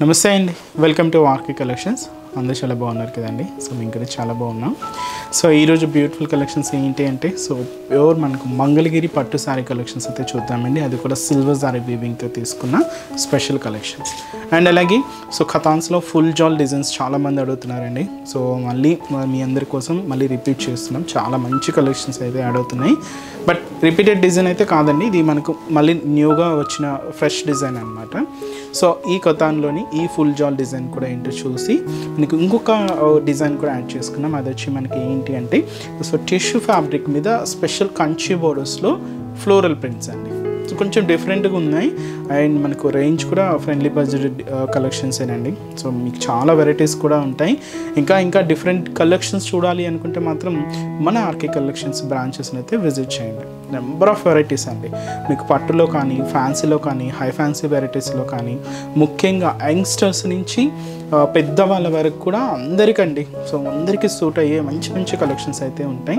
నమస్తే అండి, welcome to RK collections. అందరూ చాలా బాగున్నారు కదండి. సో మేము కూడా చాలా బాగున్నాం. సో ఈరోజు బ్యూటిఫుల్ కలెక్షన్స్ ఏంటి అంటే ప్యూర్ మనకు మంగళగిరి పట్టు శారీ కలెక్షన్స్ అయితే చూద్దామండి. అది కూడా సిల్వర్ శారీ వీవింగ్తో తీసుకున్న స్పెషల్ కలెక్షన్స్. అండ్ అలాగే ఖతాన్స్లో ఫుల్ జాల్ డిజైన్స్ చాలామంది అడుగుతున్నారండి. సో మళ్ళీ మీ అందరి కోసం మళ్ళీ రిపీట్ చేస్తున్నాం. చాలా మంచి కలెక్షన్స్ అయితే యాడ్ అవుతున్నాయి. బట్ రిపీటెడ్ డిజైన్ అయితే కాదండి, ఇది మనకు మళ్ళీ న్యూగా వచ్చిన ఫ్రెష్ డిజైన్ అనమాట. సో ఈ కతాన్లోని ఈ ఫుల్ జాల్ డిజైన్ కూడా ఏంటో చూసి మనకి ఇంకొక డిజైన్ కూడా యాడ్ చేసుకున్నాం. అది వచ్చి మనకి ఏంటి అంటే టిష్యూ ఫ్యాబ్రిక్ మీద స్పెషల్ కంచి బోర్డర్స్లో ఫ్లోరల్ ప్రింట్స్ అండి. సో కొంచెం డిఫరెంట్గా ఉన్నాయి. అండ్ మనకు రేంజ్ కూడా ఫ్రెండ్లీ బడ్జెట్ కలెక్షన్స్ ఏనండి. సో మీకు చాలా వెరైటీస్ కూడా ఉంటాయి. ఇంకా డిఫరెంట్ కలెక్షన్స్ చూడాలి అనుకుంటే మాత్రం మన ఆర్కే కలెక్షన్స్ బ్రాంచెస్ని అయితే విజిట్ చేయండి. నెంబర్ ఆఫ్ వెరైటీస్ అండి. మీకు పట్టులో కానీ, ఫ్యాన్సీలో కానీ, హై ఫ్యాన్సీ వెరైటీస్లో కానీ, ముఖ్యంగా యంగ్స్టర్స్ నుంచి పెద్దవాళ్ళ వరకు కూడా అందరికండి. సో అందరికీ సూట్ అయ్యే మంచి మంచి కలెక్షన్స్ అయితే ఉంటాయి.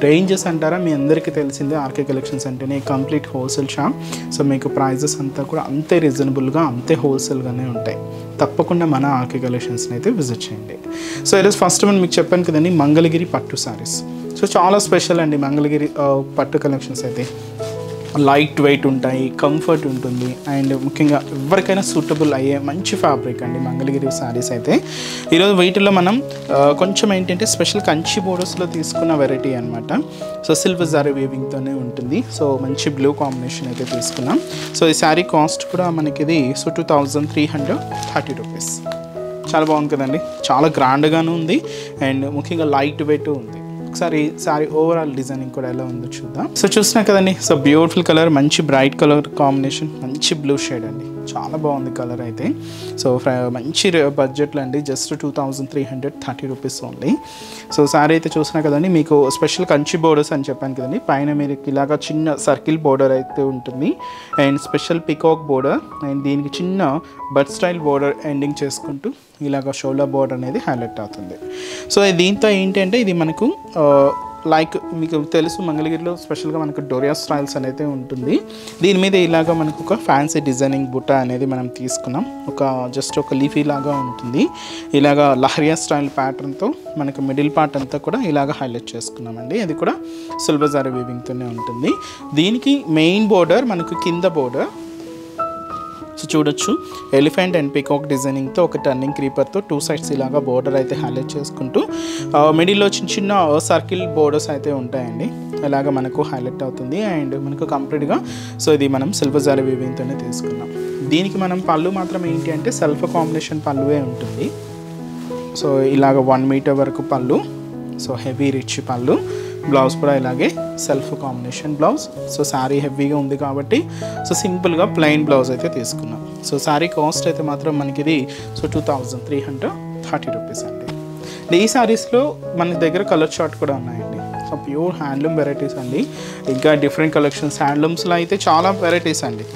రేంజెస్ అంటారా, మీ అందరికీ తెలిసిందే ఆర్కే కలెక్షన్స్ అంటేనే కంప్లీట్ హోల్సేల్ షాప్. సో మీకు ప్రైజెస్ అంతా కూడా అంతే రీజనబుల్గా, అంతే హోల్సేల్గానే ఉంటాయి. తప్పకుండా మన ఆర్కే కలెక్షన్స్ని అయితే విజిట్ చేయండి. సో ఈరోజు ఫస్ట్ వన్ మీకు చెప్పాను కదండి, మంగళగిరి పట్టు శారీస్. సో చాలా స్పెషల్ అండి మంగళగిరి పట్టు కలెక్షన్స్ అయితే. లైట్ వెయిట్ ఉంటాయి, కంఫర్ట్ ఉంటుంది, అండ్ ముఖ్యంగా ఎవరికైనా సూటబుల్ అయ్యే మంచి ఫ్యాబ్రిక్ అండి మంగళగిరి శారీస్ అయితే. ఈరోజు వీటిలో మనం కొంచెం ఏంటంటే స్పెషల్ కంచి బోర్డర్స్లో తీసుకున్న వెరైటీ అనమాట. సో సిల్వర్ శారీ వీవింగ్తోనే ఉంటుంది. సో మంచి బ్లూ కాంబినేషన్ అయితే తీసుకున్నాం. సో ఈ శారీ కాస్ట్ కూడా మనకి ఇది 2330 రూపీస్. చాలా బాగుంది కదండి, చాలా గ్రాండ్గాను ఉంది అండ్ ముఖ్యంగా లైట్ వెయిట్ ఉంది. ఒకసారి శారీ ఓవరాల్ డిజైనింగ్ కూడా ఎలా ఉందో చూద్దాం. సో చూస్తున్నా కదండి, సో బ్యూటిఫుల్ కలర్, మంచి బ్రైట్ కలర్ కాంబినేషన్, మంచి బ్లూ షేడ్ అండి. చాలా బాగుంది కలర్ అయితే. సో మంచి బడ్జెట్లో అండి, just 2330 rupees only. So sari అయితే చూసినా కదండి, మీకు స్పెషల్ కంచి బోర్డర్స్ అని చెప్పాను కదండి. పైన మీరు ఇలాగా చిన్న సర్కిల్ బోర్డర్ అయితే ఉంటుంది and special peacock border and దీనికి చిన్న బడ్ స్టైల్ బోర్డర్ ఎండింగ్ చేసుకుంటూ ఇలాగ షోల్డర్ బోర్డర్ అనేది హైలైట్ అవుతుంది. సో దీంతో ఏంటంటే ఇది మనకు లైక్ మీకు తెలుసు మంగళగిరిలో స్పెషల్గా మనకు డోరియా స్టైల్స్ అనేది ఉంటుంది. దీని మీద ఇలాగ మనకు ఒక ఫ్యాన్సీ డిజైనింగ్ బుట్ట అనేది మనం తీసుకున్నాం. జస్ట్ ఒక లీఫీ లాగా ఉంటుంది. ఇలాగ లహరియా స్టైల్ ప్యాటర్న్తో మనకు మిడిల్ పార్ట్ అంతా కూడా ఇలాగ హైలైట్ చేసుకున్నామండి. అది కూడా సిల్వర్ జారీ వీవింగ్తోనే ఉంటుంది. దీనికి మెయిన్ బోర్డర్ మనకు కింద బోర్డర్ సో చూడొచ్చు, ఎలిఫెంట్ అండ్ పికాక్ డిజైనింగ్తో ఒక టర్నింగ్ క్రీపర్తో 2 సైడ్స్ ఇలాగా బోర్డర్ అయితే హైలైట్ చేసుకుంటూ మిడిల్లో చిన్న సర్కిల్ బోర్డర్స్ అయితే ఉంటాయండి. ఇలాగ మనకు హైలైట్ అవుతుంది అండ్ మనకు కంప్లీట్గా సో ఇది మనం సిల్వర్ జారీ వీవింగ్తోనే తీసుకున్నాం. దీనికి మనం పళ్ళు మాత్రం ఏంటి అంటే సెల్ఫ్ కాంబినేషన్ పళ్ళువే ఉంటుంది. సో ఇలాగ 1 మీటర్ వరకు పళ్ళు, సో హెవీ రిచ్ పళ్ళు. బ్లౌజ్ కూడా ఇలాగే self combination blouse. So sari హెవీగా ఉంది కాబట్టి సో సింపుల్గా ప్లెయిన్ బ్లౌజ్ అయితే తీసుకున్నాం. సో శారీ కాస్ట్ అయితే మాత్రం మనకి ఇది 2330 రూపీస్ అండి. ఈ శారీస్లో మన దగ్గర కలర్ చార్ట్ కూడా ఉన్నాయండి. సో ప్యూర్ హ్యాండ్లూమ్ వెరైటీస్ అండి. ఇంకా డిఫరెంట్ కలెక్షన్స్ హ్యాండ్లూమ్స్లో అయితే చాలా వెరైటీస్ అండి.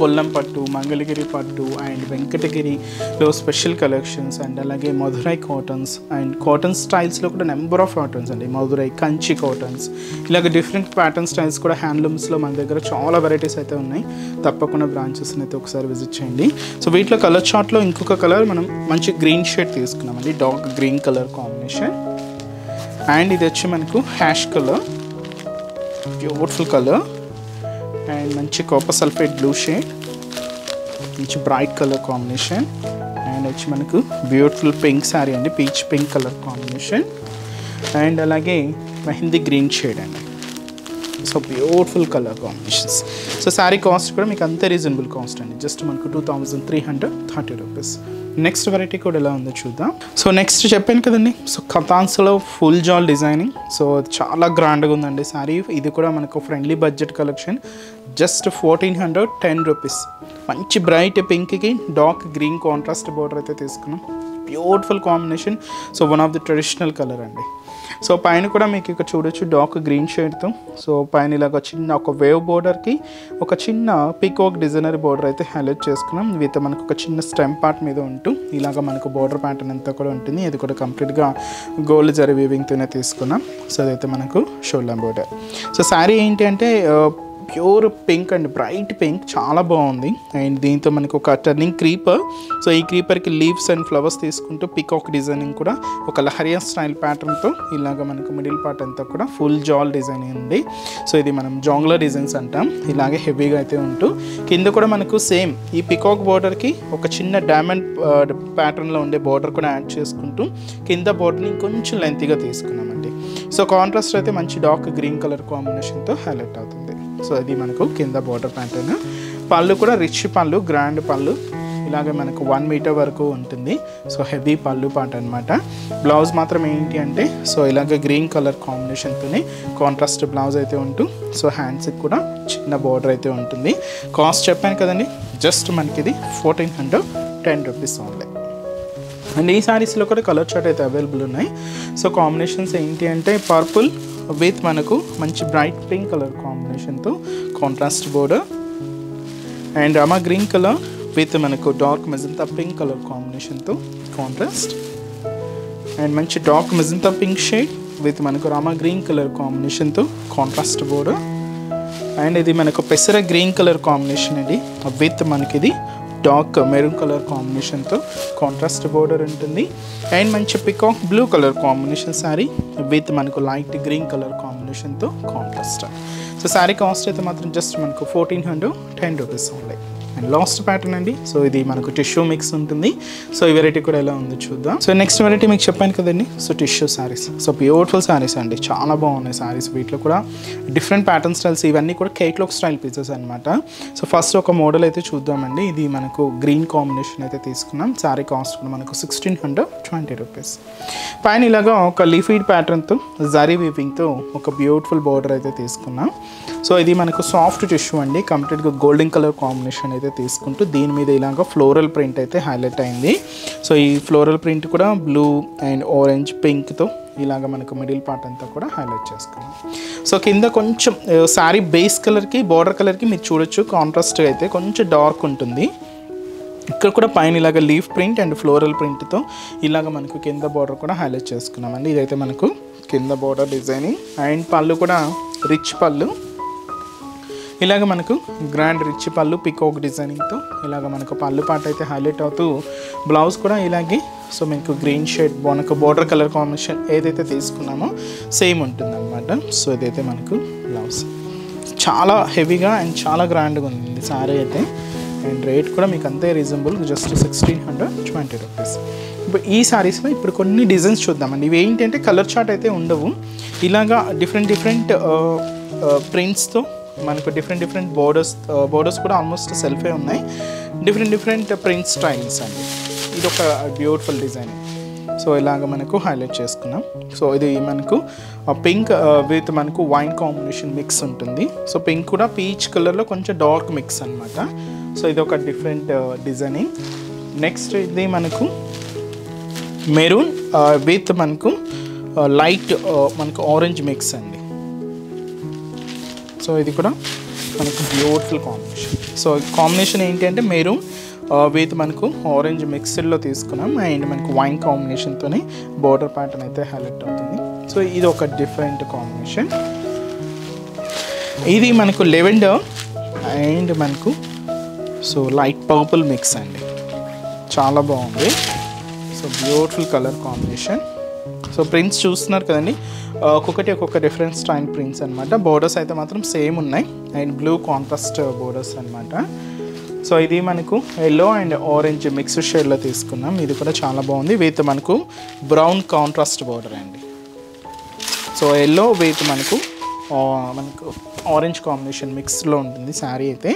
కొల్లం పట్టు, మంగళగిరి పట్టు అండ్ వెంకటగిరిలో స్పెషల్ కలెక్షన్స్ అండ్ అలాగే మధురై కాటన్స్ అండ్ కాటన్ స్టైల్స్లో కూడా నెంబర్ ఆఫ్ కాటన్స్ అండి. మధురై, కంచి కాటన్స్, ఇలాగ డిఫరెంట్ ప్యాటర్న్ స్టైల్స్ కూడా హ్యాండ్లూమ్స్లో మన దగ్గర చాలా వెరైటీస్ అయితే ఉన్నాయి. తప్పకుండా బ్రాంచెస్ని అయితే ఒకసారి విజిట్ చేయండి. సో వీటిలో కలర్ చార్ట్లో ఇంకొక కలర్ మనం మంచి గ్రీన్ షేడ్ తీసుకున్నామండి, dark green colour combination. And ఇది వచ్చి మనకు ash colour, beautiful colour and మంచి కాపర్ సల్ఫేట్ బ్లూ షేడ్, మంచి బ్రైట్ కలర్ కాంబినేషన్. అండ్ వచ్చి మనకు బ్యూటిఫుల్ పింక్ శారీ అండి, peach pink colour combination and అలాగే మెహందీ గ్రీన్ షేడ్ అండి. So beautiful colour combinations. So sari cost కూడా మీకు అంతే రీజనబుల్ కాస్ట్ అండి, జస్ట్ మనకు 2330 రూపీస్. నెక్స్ట్ వెరైటీ కూడా ఎలా ఉందో చూద్దాం. సో నెక్స్ట్ చెప్పాను కదండి, సో కతాన్స్లో ఫుల్ జాల్ డిజైనింగ్. సో చాలా గ్రాండ్గా ఉందండి శారీ. ఇది కూడా మనకు friendly budget collection, just 1410 rupees. మంచి బ్రైట్ పింక్కి డార్క్ గ్రీన్ కాంట్రాస్ట్ బోర్డర్ అయితే తీసుకున్నాం. Beautiful combination. So one of the traditional colour అండి. సో పైన కూడా మీకు ఇక్కడ చూడొచ్చు డార్క్ గ్రీన్ షేడ్తో. సో పైన ఇలాగ చిన్న ఒక వేవ్ బోర్డర్కి ఒక చిన్న పీకాక్ డిజైనర్ బోర్డర్ అయితే హైలైట్ చేసుకున్నాం. విత్ మనకు ఒక చిన్న స్టెమ్ పార్ట్ మీద ఉంటూ ఇలాగ మనకు బోర్డర్ ప్యాటర్న్ అంతా కూడా ఉంటుంది. అది కూడా కంప్లీట్గా గోల్డ్ జరీ వీవింగ్తోనే తీసుకున్నాం. సో అదైతే మనకు షోల్డర్ బోర్డర్. సో శారీ ఏంటి అంటే pure pink and bright pink, చాలా బాగుంది. అండ్ దీంతో మనకు ఒక టర్నింగ్ క్రీపర్. సో ఈ క్రీపర్కి లీవ్స్ అండ్ ఫ్లవర్స్ తీసుకుంటూ పికాక్ డిజైనింగ్ కూడా ఒక లహరియా స్టైల్ ప్యాటర్న్తో ఇలాగ మనకు మిడిల్ పార్ట్ అంతా కూడా ఫుల్ జాల్ డిజైనింగ్ ఉంది. సో ఇది మనం జాంగ్లర్ డిజైన్స్ అంటాం. ఇలాగే హెవీగా అయితే ఉంటూ కింద కూడా మనకు సేమ్ ఈ పికాక్ బోర్డర్కి ఒక చిన్న డైమండ్ ప్యాటర్న్లో ఉండే బోర్డర్ కూడా యాడ్ చేసుకుంటూ కింద బోర్డర్ని కొంచెం లెంతీగా తీసుకున్నామండి. సో కాంట్రాస్ట్ అయితే మంచి డార్క్ గ్రీన్ కలర్ కాంబినేషన్తో హైలైట్ అవుతుంది. సో అది మనకు కింద బోర్డర్ ప్యాటర్న్. పళ్ళు కూడా రిచ్ పళ్ళు, గ్రాండ్ పళ్ళు, ఇలాగే మనకు 1 మీటర్ వరకు ఉంటుంది. సో హెవీ పళ్ళు పాట అనమాట. బ్లౌజ్ మాత్రం ఏంటి అంటే సో ఇలాగ గ్రీన్ కలర్ కాంబినేషన్తోనే కాంట్రాస్ట్ బ్లౌజ్ అయితే ఉంటూ సో హ్యాండ్స్కి కూడా చిన్న బోర్డర్ అయితే ఉంటుంది. కాస్ట్ చెప్పాను కదండి, జస్ట్ మనకి ఇది 1410 రూపీస్ ఓన్లీ. అండ్ ఈ శారీస్లో కూడా కలర్ చార్ట్ అయితే అవైలబుల్ ఉన్నాయి. సో కాంబినేషన్స్ ఏంటి అంటే పర్పుల్ విత్ మనకు మంచి బ్రైట్ పింక్ కలర్ కాంబినేషన్తో contrast border, and Rama green colour with మనకు డార్క్ మెజంతా పింక్ కలర్ కాంబినేషన్తో కాంట్రాస్ట్, అండ్ మంచి dark magenta pink shade with మనకు రామా గ్రీన్ కలర్ కాంబినేషన్తో కాంట్రాస్ట్ బోర్డర్, అండ్ ఇది మనకు పెసర గ్రీన్ కలర్ కాంబినేషన్ అండి విత్ మనకి ఇది డార్క్ మెరూన్ కలర్ కాంబినేషన్తో కాంట్రాస్ట్ బోర్డర్ ఉంటుంది. అండ్ మంచి peacock blue colour combination sari with మనకు లైట్ గ్రీన్ కలర్ కాంబినేషన్తో కాంట్రాస్ట్. సో శారీ కాస్ట్ అయితే మాత్రం జస్ట్ మనకు 1410 rupees only. And last pattern అండి. సో ఇది మనకు టిష్యూ మిక్స్ ఉంటుంది. సో ఈ వెరైటీ కూడా ఎలా ఉందో చూద్దాం. సో నెక్స్ట్ వెరైటీ మీకు చెప్పాను కదండి, so tissue saris. So beautiful saris అండి, చాలా బాగున్నాయి శారీస్. వీటిలో కూడా డిఫరెంట్ ప్యాటర్న్ స్టైల్స్, ఇవన్నీ కూడా కేక్లాక్ స్టైల్ పీసెస్ అనమాట. సో ఫస్ట్ ఒక మోడల్ అయితే చూద్దామండి. ఇది మనకు గ్రీన్ కాంబినేషన్ అయితే తీసుకున్నాం. శారీ కాస్ట్ కూడా మనకు 1620 రూపీస్. పైన ఇలాగా ఒక లీఫీడ్ ప్యాటర్న్తో జరీ వీవింగ్తో ఒక బ్యూటిఫుల్ బోర్డర్ అయితే తీసుకున్నాం. సో ఇది మనకు సాఫ్ట్ టిష్యూ అండి, కంప్లీట్గా గోల్డెన్ కలర్ కాంబినేషన్ అయితే తీసుకుంటూ దీని మీద ఇలాగ ఫ్లోరల్ ప్రింట్ అయితే హైలైట్ అయింది. సో ఈ ఫ్లోరల్ ప్రింట్ కూడా బ్లూ అండ్ ఆరెంజ్ పింక్తో ఇలాగ మనకు మిడిల్ పార్ట్ అంతా కూడా హైలైట్ చేసుకున్నాం. సో కింద కొంచెం శారీ బేస్ కలర్కి బార్డర్ కలర్కి మీరు చూడొచ్చు కాంట్రాస్ట్ అయితే కొంచెం డార్క్ ఉంటుంది. ఇక్కడ కూడా పైన ఇలాగ లీఫ్ ప్రింట్ అండ్ ఫ్లోరల్ ప్రింట్తో ఇలాగ మనకు కింద బార్డర్ కూడా హైలైట్ చేసుకున్నామండి. ఇదైతే మనకు కింద బార్డర్ డిజైనింగ్. అండ్ పళ్ళు కూడా రిచ్ పళ్ళు, ఇలాగ మనకు గ్రాండ్ రిచ్ పళ్ళు పికాక్ డిజైనింగ్తో ఇలాగ మనకు పళ్ళు పాట అయితే హైలైట్ అవుతూ బ్లౌజ్ కూడా ఇలాగే సో మీకు గ్రీన్ షేడ్ మనకు బోర్డర్ కలర్ కాంబినేషన్ ఏదైతే తీసుకున్నామో సేమ్ ఉంటుంది అనమాట. సో ఇదైతే మనకు బ్లౌజ్ చాలా హెవీగా అండ్ చాలా గ్రాండ్గా ఉంది శారీ అయితే. అండ్ రేట్ కూడా మీకు అంతే రీజనబుల్, జస్ట్ 1620 రూపీస్. ఇప్పుడు ఈ శారీస్లో ఇప్పుడు కొన్ని డిజైన్స్ చూద్దామండి. ఇవి ఏంటంటే కలర్ చార్ట్ అయితే ఉండవు, ఇలాగా డిఫరెంట్ ప్రింట్స్తో మనకు డిఫరెంట్ బోర్డర్స్ కూడా ఆల్మోస్ట్ సెల్ఫే ఉన్నాయి. డిఫరెంట్ ప్రింట్ స్టైల్స్ అండి. ఇది ఒక బ్యూటిఫుల్ డిజైన్. సో ఇలాగ మనకు హైలైట్ చేసుకున్నాం. సో ఇది మనకు పింక్ విత్ మనకు వైన్ కాంబినేషన్ మిక్స్ ఉంటుంది. సో పింక్ కూడా పీచ్ కలర్లో కొంచెం డార్క్ మిక్స్ అనమాట. సో ఇది ఒక డిఫరెంట్ డిజైనింగ్. నెక్స్ట్ ఇది మనకు మెరూన్ విత్ మనకు లైట్ మనకు ఆరెంజ్ మిక్స్ అండి. సో ఇది కూడా మనకు బ్యూటిఫుల్ కాంబినేషన్. సో కాంబినేషన్ ఏంటి అంటే మెరూన్ విత్ మనకు ఆరెంజ్ మిక్స్డ్లో తీసుకున్నాం. అండ్ మనకు వైన్ కాంబినేషన్తోనే బోర్డర్ ప్యాటర్న్ అయితే హైలైట్ అవుతుంది. సో ఇది ఒక డిఫరెంట్ కాంబినేషన్. ఇది మనకు లెవెండర్ అండ్ మనకు సో లైట్ పర్పుల్ మిక్స్ అండి, చాలా బాగుంది. So beautiful colour combination. So prints చూస్తున్నారు కదండి, ఒక్కొక్క డిఫరెంట్ స్టైల్ ప్రింట్స్ అనమాట. బోర్డర్స్ అయితే మాత్రం సేమ్ ఉన్నాయి అండ్ బ్లూ కాంట్రాస్ట్ బోర్డర్స్ అనమాట. సో ఇది మనకు ఎల్లో అండ్ ఆరెంజ్ మిక్స్డ్ షేడ్లో తీసుకున్నాం. ఇది కూడా చాలా బాగుంది విత్ మనకు బ్రౌన్ కాంట్రాస్ట్ బోర్డర్ అండి. సో ఎల్లో విత్ మనకు ఆరెంజ్ కాంబినేషన్ మిక్స్లో ఉంటుంది శారీ అయితే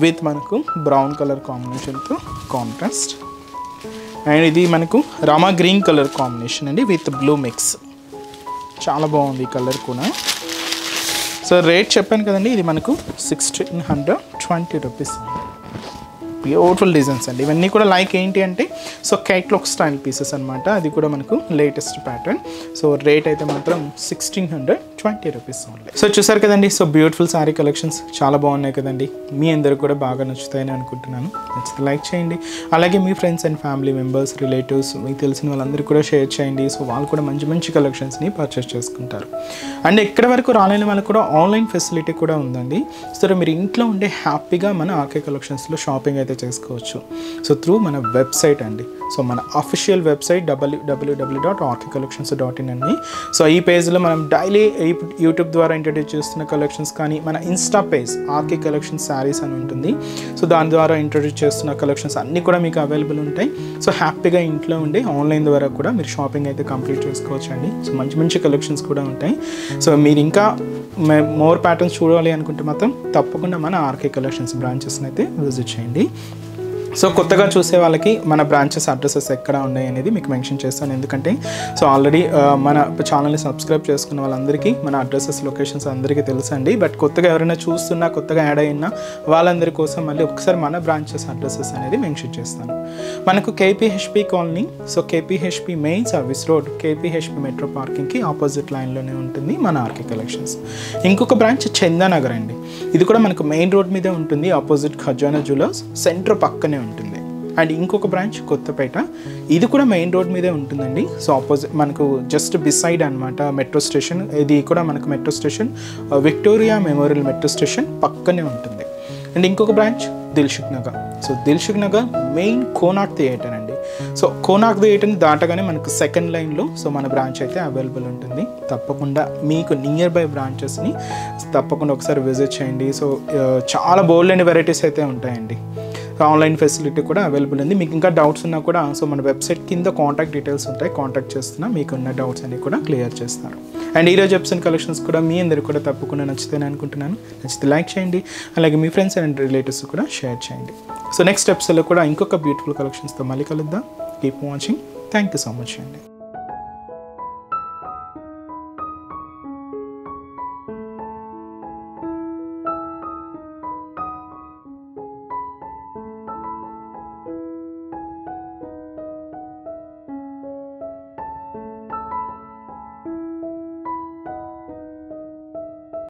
విత్ మనకు బ్రౌన్ కలర్ కాంబినేషన్తో కాంట్రాస్ట్. అండ్ ఇది మనకు రామా గ్రీన్ కలర్ కాంబినేషన్ అండి విత్ బ్లూ మిక్స్, చాలా బాగుంది ఈ కలర్ కూడా. సో రేట్ చెప్పాను కదండి, ఇది మనకు 1620 రూపీస్. బ్యూటిఫుల్ డిజైన్స్ అండి ఇవన్నీ కూడా. లైక్ ఏంటి అంటే సో కేట్లాక్ స్టైల్ పీసెస్ అనమాట. అది కూడా మనకు లేటెస్ట్ ప్యాటర్న్. సో రేట్ అయితే మాత్రం 1620 20 రూపీస్ ఓన్లీ. సో చూసారు కదండి, సో బ్యూటిఫుల్ శారీ కలెక్షన్స్ చాలా బాగున్నాయి కదండి. మీ అందరికి కూడా బాగా నచ్చుతాయని అనుకుంటున్నాను. నచ్చితే లైక్ చేయండి, అలాగే మీ friends and family members, relatives, మీకు తెలిసిన వాళ్ళందరికీ కూడా షేర్ చేయండి. సో వాళ్ళు కూడా మంచి మంచి కలెక్షన్స్ని పర్చేస్ చేసుకుంటారు. అండ్ ఎక్కడ వరకు రాలేని వాళ్ళకి కూడా ఆన్లైన్ ఫెసిలిటీ కూడా ఉందండి. సో మీరు ఇంట్లో ఉండే హ్యాపీగా మన ఆర్కే కలెక్షన్స్లో షాపింగ్ అయితే చేసుకోవచ్చు. సో త్రూ మన వెబ్సైట్ అండి. సో మన అఫీషియల్ వెబ్సైట్ www.rkcollections.in అండి. సో ఈ పేజ్లో మనం డైలీ యూట్యూబ్ ద్వారా ఇంట్రడ్యూస్ చేస్తున్న కలెక్షన్స్ కానీ, మన insta page RK collections sarees అని ఉంటుంది. సో దాని ద్వారా ఇంట్రడ్యూస్ చేస్తున్న కలెక్షన్స్ అన్నీ కూడా మీకు అవైలబుల్ ఉంటాయి. సో హ్యాపీగా ఇంట్లో ఉండి ఆన్లైన్ ద్వారా కూడా మీరు షాపింగ్ అయితే కంప్లీట్ చేసుకోవచ్చు అండి. సో మంచి మంచి కలెక్షన్స్ కూడా ఉంటాయి. సో మీరు ఇంకా మోర్ ప్యాటర్న్స్ చూడాలి అనుకుంటే మాత్రం తప్పకుండా మన ఆర్కే కలెక్షన్స్ బ్రాంచెస్ని అయితే విజిట్ చేయండి. సో కొత్తగా చూసే వాళ్ళకి మన బ్రాంచెస్ అడ్రసెస్ ఎక్కడ ఉన్నాయి అనేది మీకు మెన్షన్ చేస్తాను. ఎందుకంటే సో ఆల్రెడీ మన ఛానల్ని సబ్స్క్రైబ్ చేసుకున్న వాళ్ళందరికీ మన అడ్రసెస్, లొకేషన్స్ అందరికీ తెలుసండి. బట్ కొత్తగా ఎవరైనా చూస్తున్నా, కొత్తగా యాడ్ అయినా వాళ్ళందరి కోసం మళ్ళీ ఒకసారి మన బ్రాంచెస్ అడ్రసెస్ అనేది మెన్షన్ చేస్తాను. మనకు KPHB colony, so KPHB main service road, KPHB metro పార్కింగ్కి ఆపోజిట్ లైన్లోనే ఉంటుంది మన ఆర్కే కలెక్షన్స్. ఇంకొక బ్రాంచ్ చందానగర్ అండి. ఇది కూడా మనకు మెయిన్ రోడ్ మీదే ఉంటుంది, ఆపోజిట్ ఖజానా జ్యువెలర్స్ సెంటర్ పక్కనే ఉంటుంది. అండ్ ఇంకొక బ్రాంచ్ కొత్తపేట, ఇది కూడా మెయిన్ రోడ్ మీదే ఉంటుందండి. సో ఆపోజిట్ మనకు జస్ట్ బిసైడ్ అనమాట మెట్రో స్టేషన్. ఇది కూడా మనకు metro station Victoria memorial metro station పక్కనే ఉంటుంది. అండ్ ఇంకొక branch Dilsukh Nagar. So Dilsukh Nagar main Konark theatre అండి. సో కోనార్క్ థియేటర్ని దాటగానే మనకు సెకండ్ లైన్లో సో మన బ్రాంచ్ అయితే అవైలబుల్ ఉంటుంది. తప్పకుండా మీకు నియర్ బై బ్రాంచెస్ని తప్పకుండా ఒకసారి విజిట్ చేయండి. సో చాలా బోల్డ్ అండ్ వెరైటీస్ అయితే ఉంటాయండి. ఆన్లైన్ ఫెసిలిటీ కూడా అవైలబుల్ ఉంది. మీకు ఇంకా డౌట్స్ ఉన్నా కూడా సో మన వెబ్సైట్ కింద కాంటాక్ట్ డీటెయిల్స్ ఉంటాయి. కాంటాక్ట్ చేస్తున్నా మీకున్న డౌట్స్ అన్ని కూడా క్లియర్ చేస్తారు. అండ్ ఈరోజు ఎపిసోడ్ కలెక్షన్స్ కూడా మీ అందరికి కూడా తప్పకుండా నచ్చుతాయని అనుకుంటున్నాను. నచ్చితే లైక్ చేయండి, అలాగే మీ ఫ్రెండ్స్ అండ్ రిలేటివ్స్ కూడా షేర్ చేయండి. సో నెక్స్ట్ ఎపిసోడ్లో కూడా ఇంకొక బ్యూటిఫుల్ కలెక్షన్స్తో మళ్ళీ కలుద్దాం. Keep watching. Thank you so much అండి.